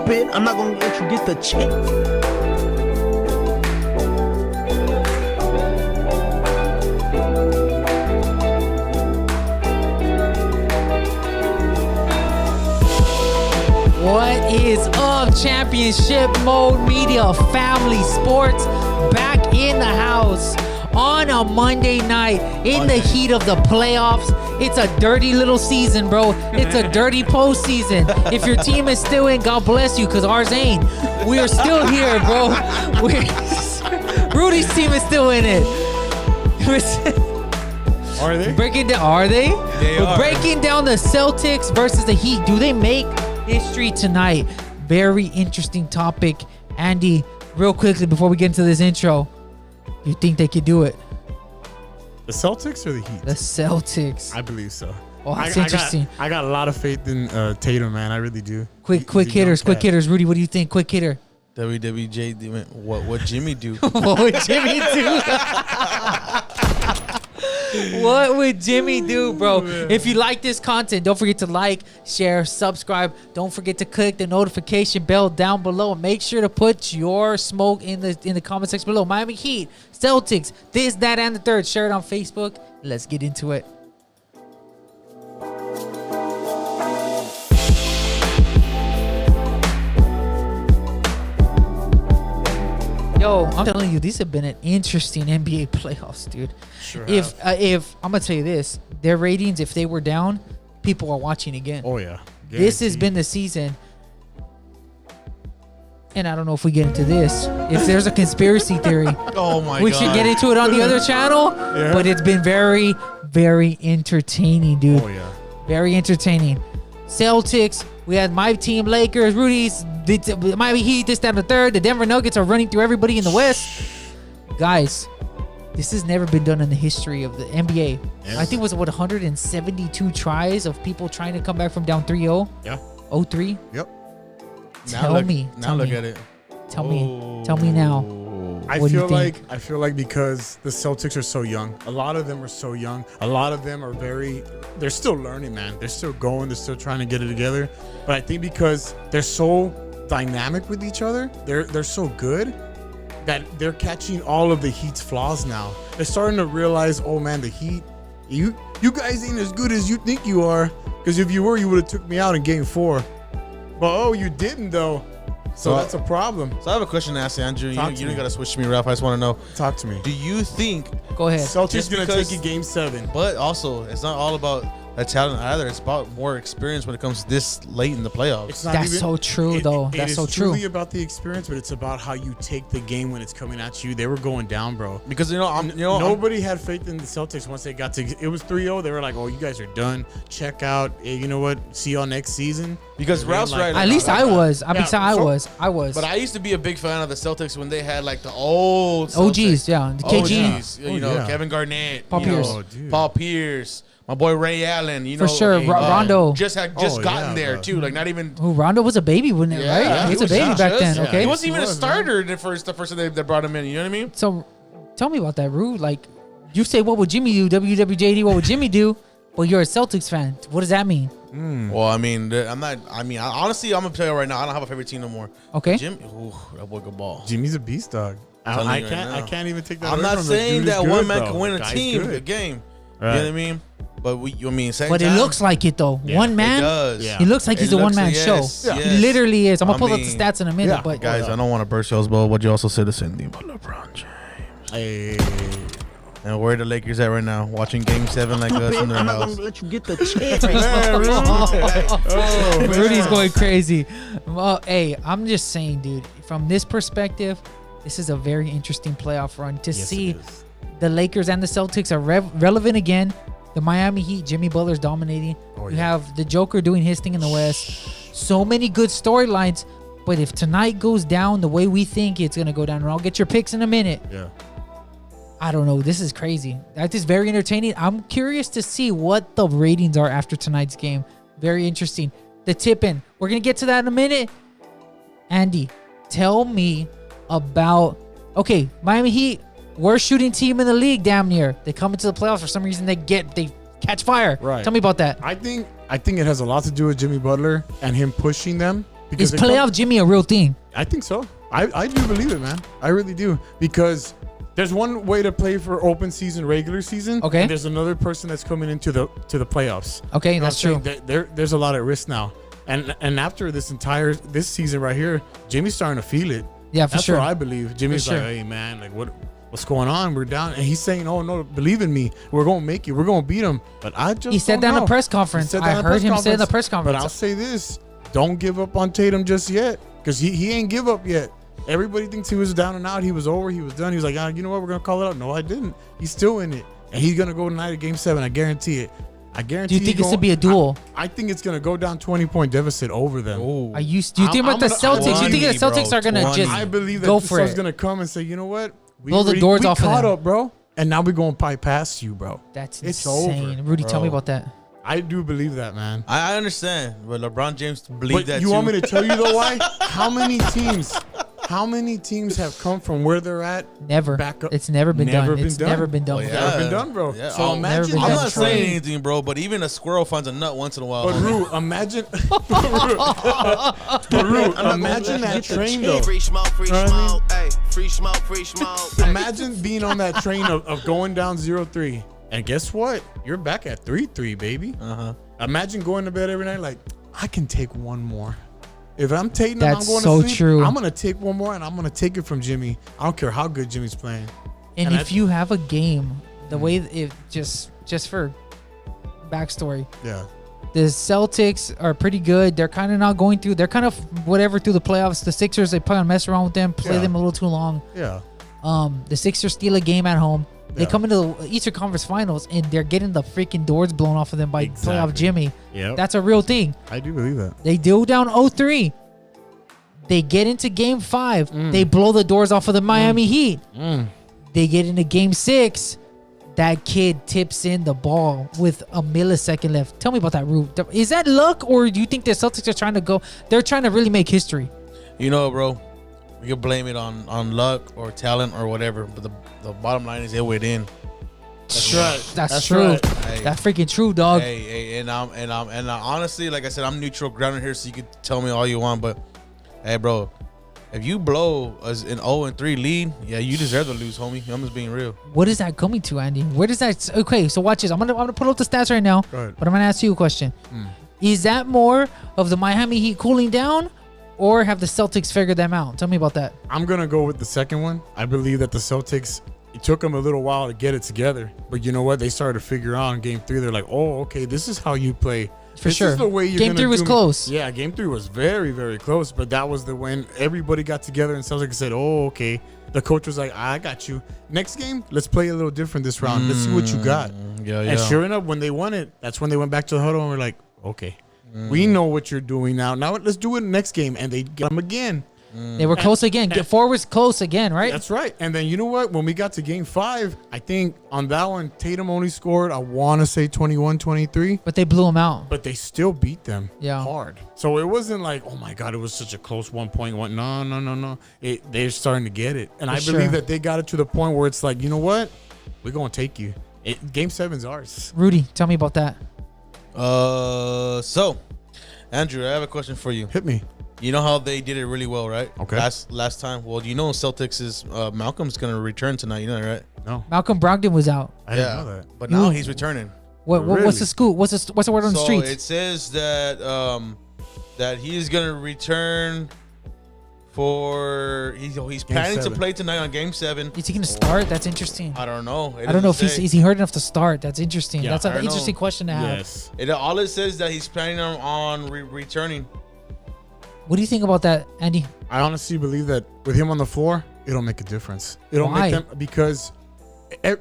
stupid. I'm not gonna let you get the chip. What is up, Championship Mode Media Family Sports back in the house on a Monday night in the heat of the playoffs. It's a dirty little season, bro. It's a dirty postseason. If your team is still in, God bless you, because ours ain't. We are still here, bro. Rudy's team is still in it. Are they? Breaking down, are they? They are. Breaking down the Celtics versus the Heat. Do they make history tonight? Very interesting topic. Andy, real quickly before we get into this intro, you think they could do it? The Celtics or the Heat? The Celtics. I believe so. Oh, that's interesting. I got a lot of faith in Tatum, man. I really do. Quick hitters. Rudy, what do you think? Quick hitter. WWJ, what Jimmy do? What would Jimmy do? What would Jimmy do, bro? If you like this content, don't forget to like, share, subscribe. Don't forget to click the notification bell down below. And make sure to put your smoke in the comment section below. Miami Heat, Celtics, this, that, and the third. Share it on Facebook. Let's get into it. Yo, I'm telling you, these have been an interesting NBA playoffs, dude. Sure. If I'm gonna tell you this, their ratings, if they were down, people are watching again. Oh yeah. This has been the season, and I don't know if we get into this. If there's a conspiracy theory, Oh my we god. should get into it on the other channel. Yeah. But it's been very, very entertaining, dude. Oh yeah. Very entertaining. Celtics, we had my team, Lakers, Rudy's, Miami Heat, this, that, and the third. The Denver Nuggets are running through everybody in the West. Guys, this has never been done in the history of the NBA. Yes. I think it was, 172 tries of people trying to come back from down 3-0? Yeah. 0-3? Yep. Tell me. Now look at it. Tell me now. I What do you feel like because the Celtics are so young, a lot of them are so young. A lot of them are they're still learning, man. They're still going. They're still trying to get it together. But I think because they're so dynamic with each other, they're so good that they're catching all of the Heat's flaws now. They're starting to realize, oh man, the Heat, you guys ain't as good as you think you are. Because if you were, you would have took me out in Game 4. But you didn't though. So that's a problem. So I have a question to ask you, Andrew. You Talk to don't me. got to switch to me, Ralph. I just want to know. Talk to me. Do you think, Go ahead. Celtics Just gonna because- take you Game 7. but also, it's not all about a talent either. It's about more experience when it comes this late in the playoffs. It's not That's even- so true, though. That's so It is true. truly about the experience, but it's about how you take the game when it's coming at you. They were going down, bro. Because, Nobody had faith in the Celtics once they got to. It was 3-0. They were like, "Oh, you guys are done. Check out. Hey, you know what? See y'all next season." Because And then, Ralph's right. At least I was. I mean, Yeah, I was. But I used to be a big fan of the Celtics when they had like the old OGs, yeah. The KG. OGs, you know, yeah. Kevin Garnett, Paul you know, Pierce. Oh, dude. Paul Pierce, my boy Ray Allen, you For know, sure, Rondo. just had Oh, gotten yeah, there bro. too, like not even. Who, Rondo was a baby, wasn't it, right? He was a baby back then, just- okay? He wasn't even a He was, starter the first time they brought him in. You know what I mean? So, tell me about that, Rue. Like, you say, what would Jimmy do? WWJD, what would Jimmy do? Well, you're a Celtics fan. What does that mean? Well, I mean, I'm not. I mean, honestly, I'm gonna tell you right now, I don't have a favorite team no more. Okay. Jimmy, that boy good ball. Jimmy's a beast dog. telling I you right can't. now. I can't even take that. I'm away not from him. saying Dude is that good, one man bro. can win a Guy's team, good. a game. Right. You know what I mean? But same But it time, looks like it, though. Yeah. One man. It does. Yeah. He looks like he's It a looks- one-man yes, show. yes. He literally is. I'm going to I pull up the mean, stats in a minute, yeah. but Guys, I don't want to burst y'all's bubble, but you also said the same thing about LeBron James. Hey. And where the Lakers at right now? Watching Game 7 like us in their I'm not house. gonna let you get the chip. Rudy's going crazy. Well, hey, I'm just saying, dude, from this perspective, this is a very interesting playoff run to Yes, see it is. the Lakers and the Celtics are relevant again. The Miami Heat, Jimmy Butler's dominating. Oh, You yeah. have the Joker doing his thing in the West. So many good storylines. But if tonight goes down the way we think it's going to go down, and I'll get your picks in a minute. Yeah. I don't know. This is crazy. That is very entertaining. I'm curious to see what the ratings are after tonight's game. Very interesting. The tip-in. We're going to get to that in a minute. Andy, tell me about... Okay, Miami Heat, worst shooting team in the league, damn near. They come into the playoffs. For some reason, they catch fire. Right. Tell me about that. I think it has a lot to do with Jimmy Butler and him pushing them Is playoff Jimmy a real thing? I think so. I do believe it, man. I really do. Because there's one way to play for open season, regular season. Okay. And there's another person that's coming into the playoffs. Okay, You know that's what I'm true. saying? There's a lot at risk now. And after this season right here, Jimmy's starting to feel it. Yeah, for That's sure. what I believe. Jimmy's For sure. like, hey man, like what's going on? We're down. And he's saying, oh no, believe in me. We're gonna make it. We're gonna beat him. But I just He said don't that in know. a press He conference. said that I in a heard press him say in the conference. press conference. But I'll say this: don't give up on Tatum just yet, because he ain't give up yet. Everybody thinks he was down and out. He was over. He was done. He was like, you know what? We're gonna call it out. No, I didn't. He's still in it, and he's gonna go tonight at Game 7. I guarantee it. I guarantee. Do you think it's to be a duel? I think it's gonna go down 20-point deficit over them. Oh, Do you think about the Celtics? You think the Celtics are gonna just I believe that go the for Suns it? gonna come and say, you know what? Blow the doors off of caught them. up, bro, and now we're going past you, bro. That's It's insane. over, Rudy, tell me bro. about that. I do believe that, man. I understand, but LeBron James believed But that you too. want me to tell you though why? How many teams have come from where they're at? Never. Back up. It's never been Never done. been It's done. never been done. Well, before. yeah. Never been done, bro. Yeah, So I'll- imagine never I'm been that not done. saying train. anything, bro, but even a squirrel finds a nut once in a while. But homie. Rue, imagine. Imagine that train though. Free smoke, free Know what I smoke, hey, free smoke, free smoke. Imagine being on that train of going down 0-3. And guess what? You're back at 3-3, baby. Uh-huh. Imagine going to bed every night like, I can take one more. If I'm taking That's I'm going so to sleep, true. I'm going to take one more and I'm going to take it from Jimmy. I don't care how good Jimmy's playing. And And if I- you have a game, the way it just for backstory, Yeah. the Celtics are pretty good. They're kind of not going through. They're kind of whatever through the playoffs. The Sixers, they probably mess around with them, play Yeah. them a little too long. Yeah. The Sixers steal a game at home. They Yeah. come into the Eastern Conference Finals and they're getting the freaking doors blown off of them by Exactly. playoff Jimmy. Yep. That's a real thing. I do believe that. They go down 0-3. They get into Game 5. Mm. They blow the doors off of the Miami Heat. They get into Game 6. That kid tips in the ball with a millisecond left. Tell me about that, Rube. Is that luck, or do you think the Celtics are trying to go? They're trying to really make history. You know, bro, we can blame it on luck or talent or whatever, but the bottom line is they went in. That's right. That's true. right. Hey. That's freaking true, dog. Hey, and honestly, like I said, I'm neutral grounded here, so you can tell me all you want, but hey, bro, if you blow us an 0-3 lead, yeah, you deserve to lose, homie. I'm just being real. What is that coming to, Andy? Where does that? Okay, so watch this. I'm gonna pull up the stats right now, Go ahead. but I'm gonna ask you a question. Is that more of the Miami Heat cooling down, or have the Celtics figured them out? Tell me about that. I'm going to go with the second one. I believe that the Celtics, it took them a little while to get it together. But you know what? They started to figure out in Game 3. They're like, oh, okay, this is how you play. For This sure. is the way you're Game gonna 3 was do me. close. Yeah, Game 3 was very, very close. But that was the when everybody got together and Celtics said, oh, okay. The coach was like, I got you. Next game, let's play a little different this round. Let's see what you got. Yeah, And sure enough, when they won it, that's when they went back to the huddle and were like, okay, we know what you're doing now. Now let's do it next game. And they get them again. They were close again. Four was close again, right? That's right. And then you know what? When we got to Game 5, I think on that one, Tatum only scored, I want to say 21, 23. But they blew them out. But they still beat them Yeah. hard. So it wasn't like, oh my God, it was such a close 1 point. No. They're starting to get it. And I For believe sure. that they got it to the point where it's like, you know what? We're going to take you. Game 7's ours. Rudy, tell me about that. So, Andrew, I have a question for you. Hit me. You know how they did it really well, right? Okay. Last time. Well, you know Celtics is Malcolm's gonna return tonight. You know that, right? No, Malcolm Brogdon was out. I didn't know that. But now Ooh. he's returning. What's Really? the scoop? What's the word on the So streets? it says that that he is gonna return for he's planning to 7. play tonight on Game 7. Is he gonna start? That's interesting. I don't know. It I don't know if doesn't he's say. is he hurt enough to start. That's interesting. Yeah, That's I an don't know. interesting question to have. Yes. All it says that he's planning on returning. What do you think about that, Andy? I honestly believe that with him on the floor, it'll make a difference. It'll Why? make them because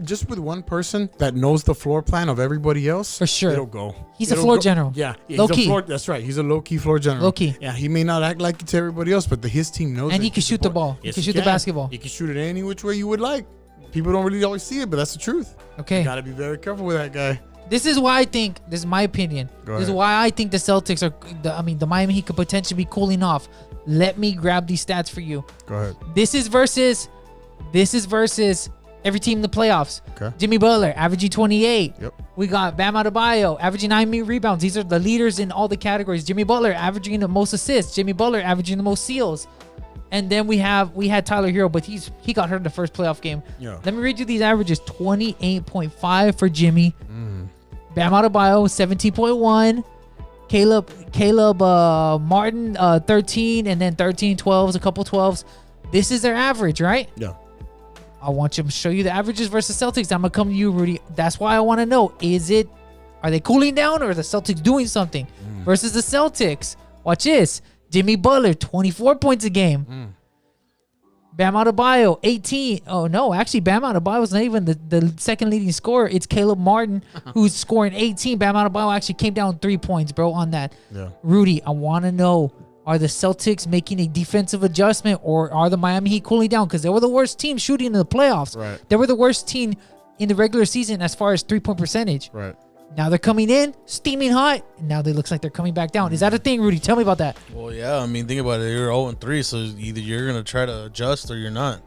just with one person that knows the floor plan of everybody else, For sure. it'll go. He's a It'll floor go. general. Yeah, Low he's key. a floor. That's right. He's a low key floor general. Low key. Yeah, he may not act like it to everybody else, but his team knows. And it. he can shoot the ball. He can shoot the basketball. He can shoot it any which way you would like. People don't really always see it, but that's the truth. Okay. Got to be very careful with that guy. This is why I think, this is my opinion. Go This is ahead. why I think the Celtics are, the Miami Heat could potentially be cooling off. Let me grab these stats for you. Go ahead. This is versus every team in the playoffs. Okay. Jimmy Butler averaging 28. Yep. We got Bam Adebayo averaging 9 rebounds. These are the leaders in all the categories. Jimmy Butler averaging the most assists. Jimmy Butler averaging the most steals. And then we had Tyler Hero, but he got hurt in the first playoff game. Yeah. Let me read you these averages: 28.5 for Jimmy. Bam Adebayo 17.1. Caleb Martin 13, and then 13 12s, a couple 12s. This is their average, right? Yeah. I want to show you the averages versus Celtics. I'm gonna come to you, Rudy. That's why I want to know: are they cooling down, or are the Celtics doing something versus the Celtics? Watch this: Jimmy Butler 24 points a game. Bam Adebayo 18. Oh no, actually Bam Adebayo is not even the second leading scorer. It's Caleb Martin who's scoring 18. Bam Adebayo actually came down 3 points, bro, on that. Yeah. Rudy, I want to know: are the Celtics making a defensive adjustment, or are the Miami Heat cooling down? Because they were the worst team shooting in the playoffs. Right. They were the worst team in the regular season as far as 3-point percentage. Right. Now they're coming in steaming hot, and now they looks like they're coming back down. Is that a thing, Rudy? Tell me about that. Well, yeah. I mean, think about it. You're 0-3, so either you're gonna try to adjust or you're not.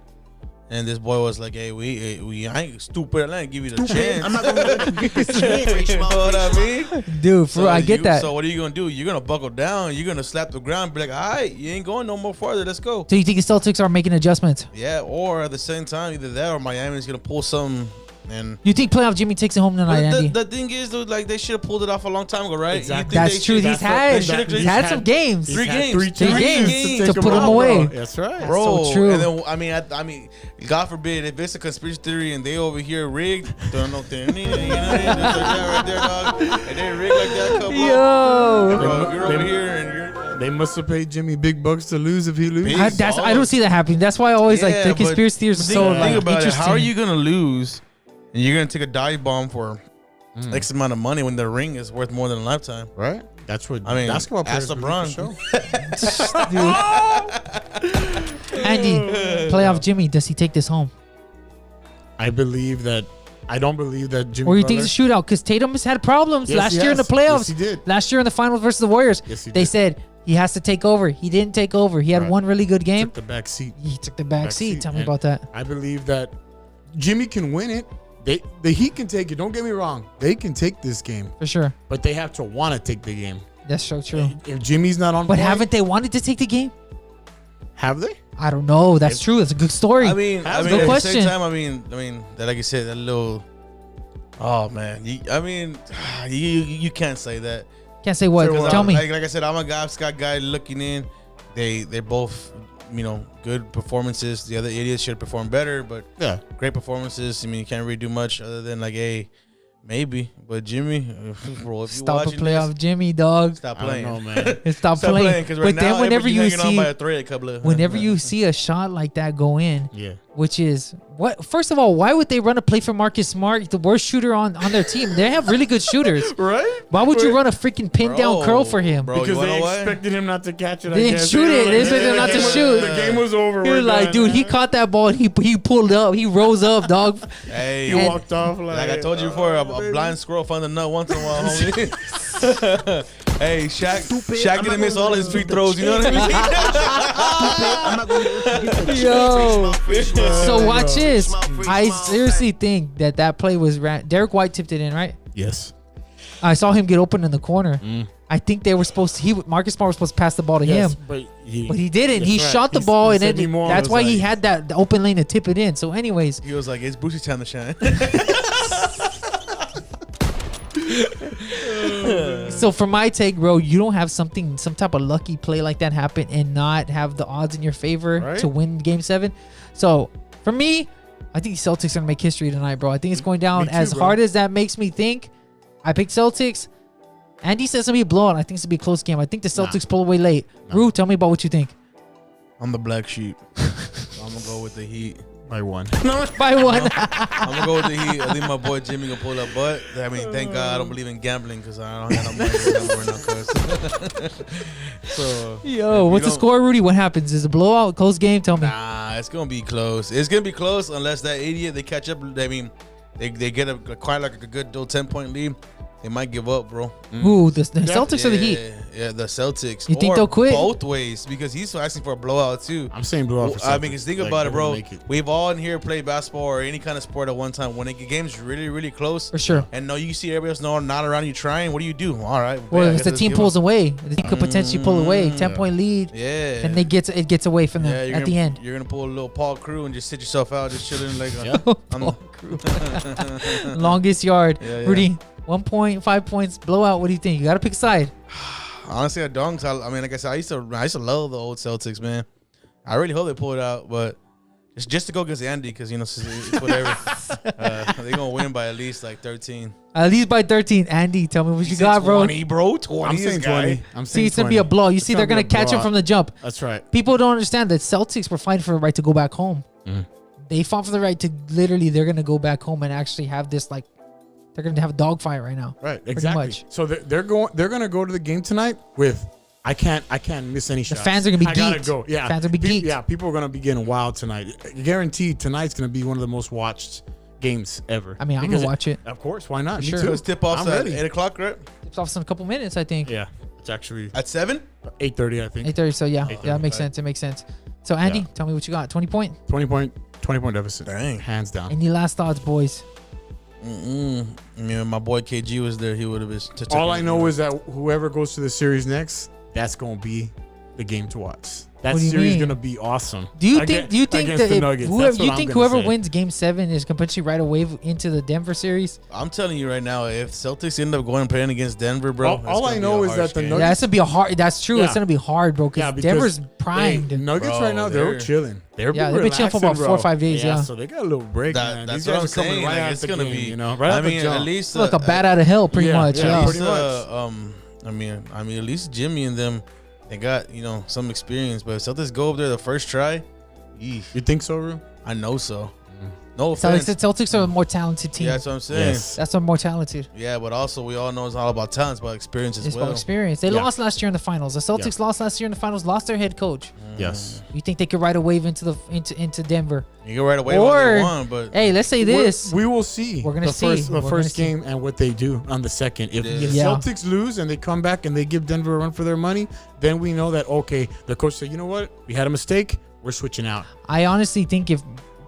And this boy was like, "Hey, we I ain't stupid. I ain't give you the chance." I'm not gonna let you get this chance. You know what I mean? Dude, I get that. So what are you gonna do? You're gonna buckle down. You're gonna slap the ground. And be like, "All right, you ain't going no more farther. Let's go." So you think the Celtics are making adjustments? Yeah. Or at the same time, either that or Miami's gonna pull something. And You think playoff Jimmy takes it home tonight, but Andy? the thing is, though, like they should have pulled it off a long time ago, right? You Exactly. think That's they true. should- He's had some games. He's Three had games. Three Three chances games take to put him out, away. bro. That's right. Bro, so true. And then I mean, God forbid if it's a conspiracy theory and they over here rigged, don't know thing, you know, just like that right there, dog. And they rigged like that, come Yo. bro, you're over here and you're. They must have paid Jimmy big bucks to lose if he loses. I don't see that happening. That's why I always like the but conspiracy theories are think- so think like about it. interesting. How are you gonna lose? And you're gonna take a dive bomb for X amount of money when the ring is worth more than a lifetime. Right? That's what I mean, basketball players ask do LeBron. for sure. Andy, playoff Jimmy, does he take this home? I don't believe that Jimmy Or you Butler, think it's a shootout? Because Tatum has had problems Yes, last he year in the has. playoffs. Yes, he did. Last year in the finals versus the Warriors. Yes, he they did. said he has to take over. He didn't take over. He had Right. one really good game. took the back seat. He took the back seat. Tell me about that. I believe that Jimmy can win it. The Heat can take it. Don't get me wrong. They can take this game, For sure. but they have to want to take the game. That's so true. If Jimmy's not on But point, haven't they wanted to take the game? have they? I don't know. That's true. That's a good story. I mean, That's a at good the question. same time, I mean, that, like you said, that little. Oh man, you can't say that. Can't say what. Because Tell me. Like I said, I'm a Scott guy looking in. They're both, good performances. The other idiots should perform better, but Yeah. great performances. I mean, you can't really do much other than like, hey, maybe. But Jimmy, bro, if you Stop a watching playoff this, Jimmy, dog. stop I don't playing. know, man. Stop Stop playing. playing, because right But now, then whenever you hanging on by see, a thread, a couple of. whenever you see a shot like that go in, Yeah. which is what? First of all, why would they run a play for Marcus Smart, the worst shooter on their team? They have really good shooters. Right? Why would you run a freaking pin down Bro, curl for him? bro. Oh, you Because wanna they what? expected him not to catch it. They didn't shoot it. They expected him not to shoot. The game was over. He was We're like, done. dude, he caught that ball and he pulled up. He rose up, dog. Hey, He walked off like I told you before, a blind squirrel finds a nut once in a while, homie. Hey, Shaq didn't miss all his free throws. You know what I mean? I'm not gonna let you get the Yo. chance. So watch this. I seriously think that play was Derek White tipped it in, right? Yes. I saw him get open in the corner. I think they were supposed to. Marcus Smart was supposed to pass the ball to Yes, him, but but he didn't. He That's right. shot the He ball, and said then Moore that's was why he like- had that the open lane to tip it in. So, anyways, He was like, "It's Brucey's time to shine." so for my take, bro, you don't have some type of lucky play like that happen and not have the odds in your favor Right. to win Game 7. So for me, I think the Celtics are gonna make history tonight, bro. I think it's going down Me too, as bro. hard as that makes me think. I picked Celtics. Andy says it's gonna be a blowout. I think it's gonna be a close game. I think the Celtics pull away late. Rue, tell me about what you think. I'm the black sheep. So I'm gonna go with the Heat. by one. By one. I'm gonna go with the Heat. I think my boy Jimmy gonna pull up. But I mean, thank God I don't believe in gambling because I don't have no money no more now. So Yo, what's the don't- score, Rudy? What happens? Is it a blowout? Close game? Tell me. Nah, it's gonna be close. It's gonna be close unless that idiot they catch up. I mean, they get quite like a good 10-point lead. They might give up, bro. Who? The Celtics or the Heat? Yeah, the Celtics. You think Or they'll quit? Both ways, because he's asking for a blowout too. I'm saying blowout for I Celtics. mean, 'cause think Like, about it, they're gonna bro. make it. We've all in here played basketball or any kind of sport at one time. When the game's really, really close, For sure. and no, you see everybody else not around you trying. What do? All right. Well, yeah, I if guess the let's team give pulls up. away, the team could potentially pull away. 10-point lead, Yeah. and it gets away from them you're at the end. You're gonna pull a little Paul Crew and just sit yourself out, just chilling like. Longest yard. Yeah, yeah. Rudy, 1 point, 5 points, blowout. What do you think? You got to pick a side. Honestly, I don't. I mean, like I said, I used to love the old Celtics, man. I really hope they pull it out, but it's just to go against Andy, because it's whatever. They're gonna win by at least like 13. At least by 13. Andy, tell me what you got, bro. 20, bro. 20. I'm saying 20. I'm See, saying it's going to be a 20. blow. You It's see, they're going to be a catch him blowout. from the jump. That's right. People don't understand that Celtics were fighting for the right to go back home. They fought for the right to literally, they're going to go back home and actually have this, like, they're going to have a dogfight right now. Right. Pretty Exactly. much. So they're going to go to the game tonight with I can't miss any shots. fans are gonna be I gotta geeked. go. Yeah. Fans will be geeked. Yeah. People are gonna be getting wild tonight. Guaranteed tonight's gonna be one of the most watched games ever. I mean, I'm Because going to watch it. Of course. Why not? For Me sure. too. Those tip-offs I'm at ready. 8 o'clock, right? It's off in a couple minutes, I think. Yeah. It's actually At 7? 8:30. I think. 8:30. So, yeah. 8:30, Yeah, it makes right. sense. It makes sense. So, Andy, Yeah. tell me what you got. 20 point? 20 point deficit. Dang. Hands down. Any last thoughts, boys? I mean, if my boy KG was there, he would have been. All I know is that whoever goes to the series next, that's gonna be the game to watch. That What do you series mean? gonna be awesome. Do you Against think that the if Nuggets. whoever, That's what you I'm think gonna whoever say. wins Game 7 is potentially right away into the Denver series? I'm telling you right now, if Celtics end up going and playing against Denver, bro, All- all I know is that the Yeah, Nuggets- it's gonna be a hard. That's true. It's Yeah. gonna be hard, bro. Because because Denver's primed. Hey, Nuggets Bro, right now, they're they're- chilling. They've Yeah, they've been chilling for about relaxing, 4 or bro. 5 days, yeah. So they got a little break, man. That's These what guys I'm are coming saying. right Like, out it's the gonna game, be, you know, right I out the mean, jump. at least Look, a bat out of hell, pretty Yeah, much. yeah, Yeah. at pretty least, much. I mean, at least Jimmy and them, they got some experience. But if Celtics go up there the first try, You think so, Ru? I know so. No So offense. the Celtics are a more talented team. Yeah, that's what I'm saying. Yes. That's a more talented. Yeah, but also we all know it's all about talent, it's about experience as It's well. about experience. They Yeah. lost last year in the finals. The Celtics lost last year in the finals. Lost their head coach. Yes. You think they could ride a wave into Denver? You go right away Or- when they won, but Hey, let's say this. We will see. We're gonna the see. first, We're the gonna first see. game and what they do on the second. If Yeah. Celtics lose and they come back and they give Denver a run for their money, then we know that okay, the coach said, you know what, we had a mistake. We're switching out. I honestly think if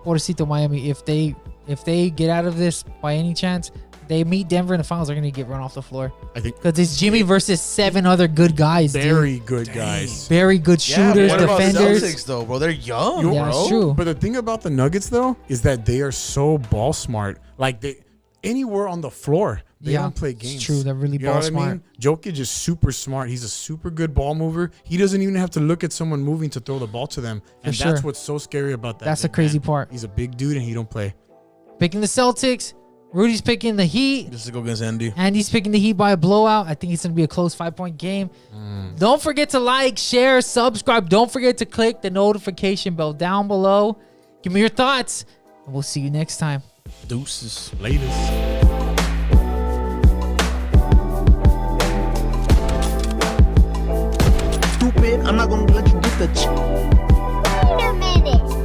Pobrecito Miami, if they get out of this by any chance, they meet Denver in the finals, they're gonna get run off the floor I think because it's Jimmy versus 7 other good guys. Dude. very good guys. Very good yeah, shooters, what about defenders. Celtics though, bro? They're young, You- Yeah, bro. it's true. But the thing about the Nuggets though is that they are so ball smart. Like they anywhere on the floor, they Yeah, don't play it's games. true. They're really You know ball what smart. I mean? Jokic is super smart. He's a super good ball mover. He doesn't even have to look at someone moving to throw the ball to them. And For that's sure. what's so scary about that. That's the big crazy man. part. He's a big dude and he don't play. Picking the Celtics. Rudy's picking the Heat. Just to go against Andy. Andy's picking the Heat by a blowout. I think it's going to be a close 5-point game. Don't forget to like, share, subscribe. Don't forget to click the notification bell down below. Give me your thoughts, and we'll see you next time. Deuces. Latest. Stupid, I'm not gonna let you get the Wait a minute.